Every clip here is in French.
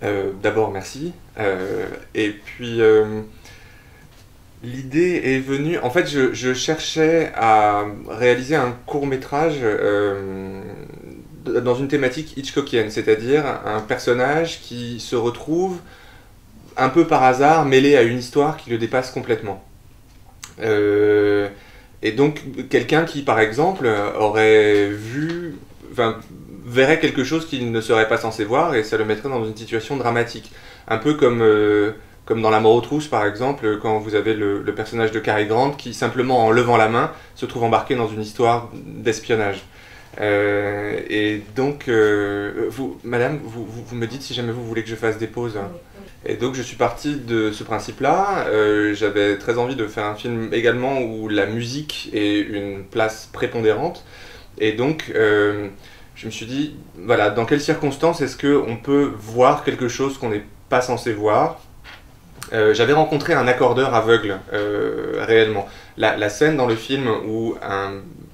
D'abord, merci. Et puis, l'idée est venue... En fait, je cherchais à réaliser un court-métrage dans une thématique hitchcockienne, c'est-à-dire un personnage qui se retrouve un peu par hasard mêlé à une histoire qui le dépasse complètement. Euh, et donc, quelqu'un qui, par exemple, aurait vu... Enfin, verrait quelque chose qu'il ne serait pas censé voir et ça le mettrait dans une situation dramatique. Un peu comme dans La mort aux trousses, par exemple, quand vous avez le personnage de Cary Grant qui, simplement en levant la main, se trouve embarqué dans une histoire d'espionnage. Et donc, madame, vous me dites si jamais vous voulez que je fasse des pauses. Et donc je suis parti de ce principe-là. J'avais très envie de faire un film également où la musique ait une place prépondérante. Et donc je me suis dit, voilà, dans quelles circonstances est-ce qu'on peut voir quelque chose qu'on n'est pas censé voir. J'avais rencontré un accordeur aveugle, réellement. La scène dans le film où un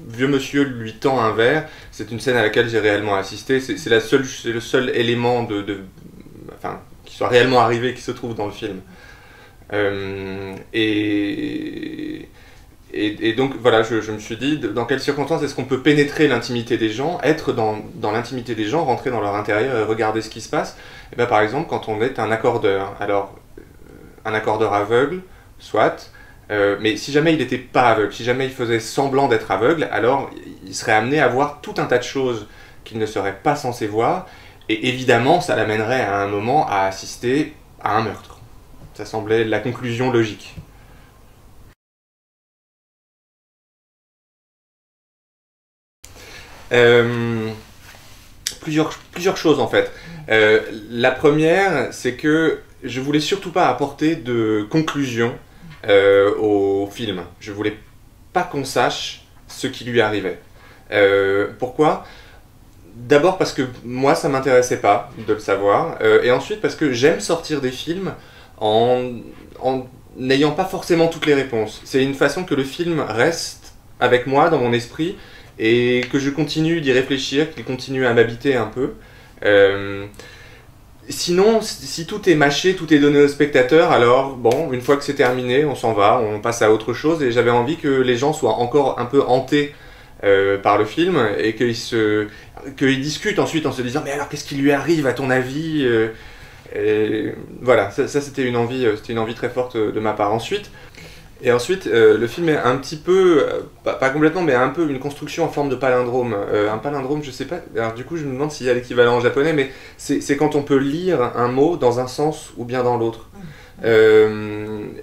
vieux monsieur lui tend un verre, c'est une scène à laquelle j'ai réellement assisté. C'est le seul élément enfin, qui soit réellement arrivé qui se trouve dans le film. Et donc voilà, je me suis dit, dans quelles circonstances est-ce qu'on peut pénétrer l'intimité des gens, être dans l'intimité des gens, rentrer dans leur intérieur et regarder ce qui se passe. Et bien, par exemple, quand on est un accordeur, alors un accordeur aveugle, soit, mais si jamais il n'était pas aveugle, si jamais il faisait semblant d'être aveugle, alors il serait amené à voir tout un tas de choses qu'il ne serait pas censé voir, et évidemment ça l'amènerait à un moment à assister à un meurtre. Ça semblait la conclusion logique. Euh, plusieurs choses en fait. La première, c'est que je voulais surtout pas apporter de conclusion au film. Je voulais pas qu'on sache ce qui lui arrivait. Pourquoi? D'abord parce que moi ça m'intéressait pas de le savoir, et ensuite parce que j'aime sortir des films en n'ayant pas forcément toutes les réponses. C'est une façon que le film reste avec moi dans mon esprit et que je continue d'y réfléchir, qu'il continue à m'habiter un peu. Euh, Sinon, si tout est mâché, tout est donné au spectateur, alors bon, une fois que c'est terminé, on s'en va, on passe à autre chose. Et j'avais envie que les gens soient encore un peu hantés par le film et qu'ils discutent ensuite en se disant mais alors qu'est-ce qui lui arrive à ton avis et voilà, ça c'était une envie très forte de ma part. Ensuite, le film est un petit peu, pas complètement, mais un peu une construction en forme de palindrome. Un palindrome, je sais pas, alors du coup je me demande s'il y a l'équivalent en japonais, mais c'est quand on peut lire un mot dans un sens ou bien dans l'autre.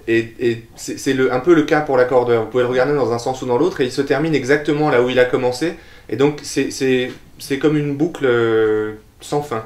Et c'est un peu le cas pour l'accordeur. Vous pouvez le regarder dans un sens ou dans l'autre et il se termine exactement là où il a commencé. Et donc c'est comme une boucle sans fin.